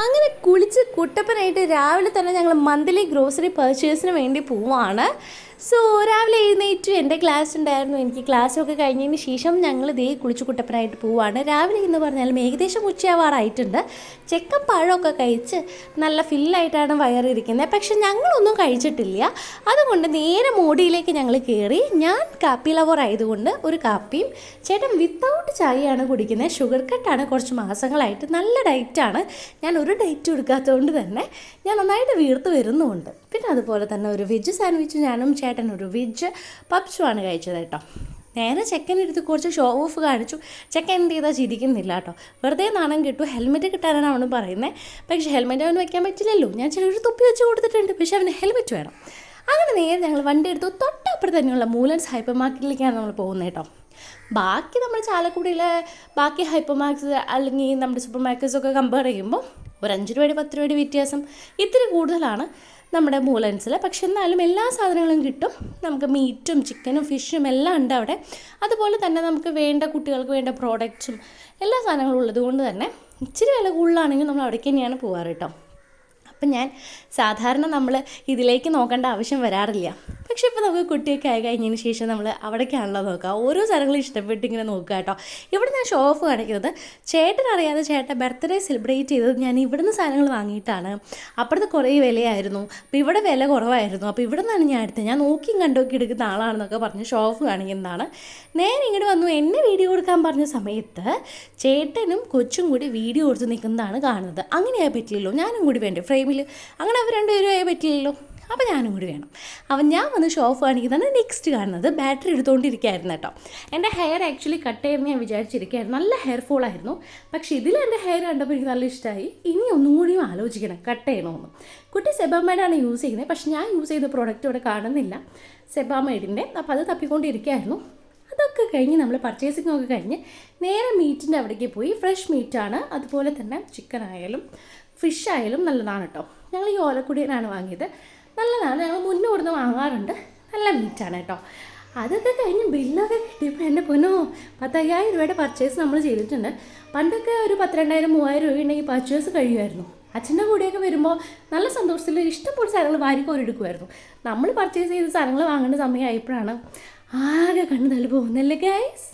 അങ്ങനെ കുളിച്ച് കുട്ടപ്പനായിട്ട് രാവിലെ തന്നെ ഞങ്ങൾ മന്ത്ലി ഗ്രോസറി പർച്ചേസിന് വേണ്ടി പോവാണ്. സോ രാവിലെ എഴുന്നേറ്റ് എൻ്റെ ക്ലാസ് ഉണ്ടായിരുന്നു. എനിക്ക് ക്ലാസ്സൊക്കെ കഴിഞ്ഞതിന് ശേഷം ഞങ്ങൾ ഇതേ കുളിച്ച് കുട്ടപ്പനായിട്ട് പോവാണ്. രാവിലെ എന്ന് പറഞ്ഞാലും ഏകദേശം ഉച്ചയാവാറായിട്ടുണ്ട്. ചെക്കൻ പഴമൊക്കെ കഴിച്ച് നല്ല ഫില്ലായിട്ടാണ് വയറിയിരിക്കുന്നത്. പക്ഷെ ഞങ്ങളൊന്നും കഴിച്ചിട്ടില്ല. അതുകൊണ്ട് നേരെ മോഡിയിലേക്ക് ഞങ്ങൾ കയറി. ഞാൻ കാപ്പി ലവർ ആയതുകൊണ്ട് ഒരു കാപ്പിയും, ചേട്ടൻ വിത്തൗട്ട് ചായയാണ് കുടിക്കുന്നത്. ഷുഗർ കട്ടാണ്. കുറച്ച് മാസങ്ങളായിട്ട് നല്ല ഡയറ്റാണ്. ഞാൻ ഒരു ഡയറ്റും എടുക്കാത്തതുകൊണ്ട് തന്നെ ഞാൻ നന്നായിട്ട് വീർത്ത് വരുന്നുമുണ്ട്. പിന്നെ അതുപോലെ തന്നെ ഒരു വെജ് സാൻഡ്വിച്ച് ഞാനും ചേട്ടൻ ഒരു വെജ് പപ്സുമാണ് കഴിച്ചത് കേട്ടോ. നേരെ ചെക്കനെടുത്ത് കുറച്ച് ഷോ ഓഫ് കാണിച്ചു. ചെക്കൻ എന്ത് ചെയ്താൽ ചിരിക്കുന്നില്ല കേട്ടോ. വെറുതെ നാണം കിട്ടു. ഹെൽമെറ്റ് കിട്ടാനാണ് അവന് പറയുന്നത്. പക്ഷേ ഹെൽമെറ്റ് അവന് വയ്ക്കാൻ പറ്റില്ലല്ലോ. ഞാൻ ചെറിയൊരു തൊപ്പി വെച്ച് കൊടുത്തിട്ടുണ്ട്. പക്ഷേ അവന് ഹെൽമെറ്റ് വേണം. അങ്ങനെ നേരെ ഞങ്ങൾ വണ്ടി എടുത്തു. തൊട്ടപ്പുറത്ത് തന്നെയുള്ള മൂലൻസ് ഹൈപ്പർ മാർക്കറ്റിലേക്കാണ് നമ്മൾ പോകുന്നത് കേട്ടോ. ബാക്കി നമ്മുടെ ചാലക്കുടിയിലെ ബാക്കി ഹൈപ്പർ മാർക്കറ്റ്സ് അല്ലെങ്കിൽ നമ്മുടെ സൂപ്പർ മാർക്കറ്റ്സൊക്കെ കമ്പയർ ചെയ്യുമ്പോൾ ഒരു 5 രൂപയുടെ 10 രൂപയുടെ വ്യത്യാസം ഇത്തിരി കൂടുതലാണ് നമ്മുടെ മൂലൻസിൽ. പക്ഷെ എന്നാലും എല്ലാ സാധനങ്ങളും കിട്ടും. നമുക്ക് മീറ്റും ചിക്കനും ഫിഷും എല്ലാം ഉണ്ട് അവിടെ. അതുപോലെ തന്നെ നമുക്ക് വേണ്ട കുട്ടികൾക്ക് വേണ്ട പ്രോഡക്റ്റ്സും എല്ലാ സാധനങ്ങളും ഉള്ളത് കൊണ്ട് തന്നെ ഇച്ചിരി വില കൂടുതലാണെങ്കിൽ നമ്മൾ അവിടേക്ക് തന്നെയാണ് പോകാറ് കേട്ടോ. അപ്പം ഞാൻ സാധാരണ നമ്മൾ ഇതിലേക്ക് നോക്കേണ്ട ആവശ്യം വരാറില്ല. പക്ഷെ ഇപ്പോൾ നമുക്ക് കുട്ടിയൊക്കെ ആയി കഴിഞ്ഞതിന് ശേഷം നമ്മൾ അവിടേക്കാണല്ലോ നോക്കുക. ഓരോ സാധനങ്ങളും ഇഷ്ടപ്പെട്ട് ഇങ്ങനെ നോക്കുക കേട്ടോ. ഇവിടെ ഞാൻ ഷോ ഓഫ് കാണിക്കുന്നത് ചേട്ടനറിയാതെ ചേട്ടൻ ബർത്ത്ഡേ സെലിബ്രേറ്റ് ചെയ്തത് ഞാൻ ഇവിടുന്ന് സാധനങ്ങൾ വാങ്ങിയിട്ടാണ്. അപ്പുറത്ത് കുറേ വിലയായിരുന്നു. അപ്പോൾ ഇവിടെ വില കുറവായിരുന്നു. അപ്പോൾ ഇവിടെ നിന്നാണ് ഞാൻ എടുത്തത്. ഞാൻ നോക്കിയും കണ്ടോക്കി എടുക്കുന്ന ആളാണെന്നൊക്കെ പറഞ്ഞ് ഷോ ഓഫ് കാണിക്കുന്നതാണ്. നേരെ ഇങ്ങോട്ട് വന്നു. എന്നെ വീഡിയോ കൊടുക്കാൻ പറഞ്ഞ സമയത്ത് ചേട്ടനും കൊച്ചും കൂടി വീഡിയോ കൊടുത്ത് നിൽക്കുന്നതാണ് കാണുന്നത്. അങ്ങനെയായി പറ്റില്ലല്ലോ. ഞാനും കൂടി വേണ്ടേ ഫ്രെയിമിൽ. അങ്ങനെ അവർ രണ്ടുപേരും ആയി പറ്റില്ലല്ലോ. അപ്പോൾ ഞാനും കൂടി വേണം. അപ്പം ഞാൻ വന്ന് ഷോ ഓഫ് കാണിക്കുന്നതാണ് നെക്സ്റ്റ് കാണുന്നത്. ബാറ്ററി എടുത്തുകൊണ്ടിരിക്കുകയായിരുന്നു കേട്ടോ. എൻ്റെ ഹെയർ ആക്ച്വലി കട്ട് ചെയ്യുമെന്ന് ഞാൻ വിചാരിച്ചിരിക്കുകയായിരുന്നു. നല്ല ഹെയർ ഫോളായിരുന്നു. പക്ഷേ ഇതിൽ എൻ്റെ ഹെയർ കണ്ടപ്പോൾ എനിക്ക് നല്ല ഇഷ്ടമായി. ഇനി ഒന്നും കൂടിയും ആലോചിക്കണം കട്ട് ചെയ്യണമെന്ന്. കുട്ടി സെബാമേഡാണ് യൂസ് ചെയ്യുന്നത്. പക്ഷേ ഞാൻ യൂസ് ചെയ്ത പ്രോഡക്റ്റ് ഇവിടെ കാണുന്നില്ല സെബാമേഡിൻ്റെ. അപ്പോൾ അത് തപ്പിക്കൊണ്ടിരിക്കുകയായിരുന്നു. അതൊക്കെ കഴിഞ്ഞ് നമ്മൾ പർച്ചേസിംഗ് ഒക്കെ കഴിഞ്ഞ് നേരെ മീറ്റിൻ്റെ അവിടേക്ക് പോയി. ഫ്രഷ് മീറ്റാണ്. അതുപോലെ തന്നെ ചിക്കൻ ആയാലും ഫിഷ് ആയാലും നല്ലതാണ് കേട്ടോ. ഞങ്ങൾ ഈ ഓലക്കുടിയനാണ് വാങ്ങിയത്. നല്ലതാണ്. ഞങ്ങൾ മുന്നേ ഇവിടുന്ന് വാങ്ങാറുണ്ട്. നല്ല മീറ്റാണ് കേട്ടോ. അതൊക്കെ കഴിഞ്ഞ് ബില്ലൊക്കെ കിട്ടിയപ്പോൾ എൻ്റെ പൊന്നോ 10,000 രൂപയുടെ പർച്ചേസ് നമ്മൾ ചെയ്തിട്ടുണ്ട്. പണ്ടൊക്കെ ഒരു 12,000 3,000 രൂപ ഉണ്ടെങ്കിൽ പർച്ചേസ് കഴിയുമായിരുന്നു. അച്ഛൻ്റെ കൂടെയൊക്കെ വരുമ്പോൾ നല്ല സന്തോഷത്തിൽ ഇഷ്ടംപോലെ സാധനങ്ങൾ വാരിക്കോരെടുക്കുമായിരുന്നു. നമ്മൾ പർച്ചേസ് ചെയ്ത സാധനങ്ങൾ വാങ്ങേണ്ട സമയമായപ്പോഴാണ് ആകെ കണ്ണ് തള്ളി പോകുന്നല്ലേ ഗൈസ്.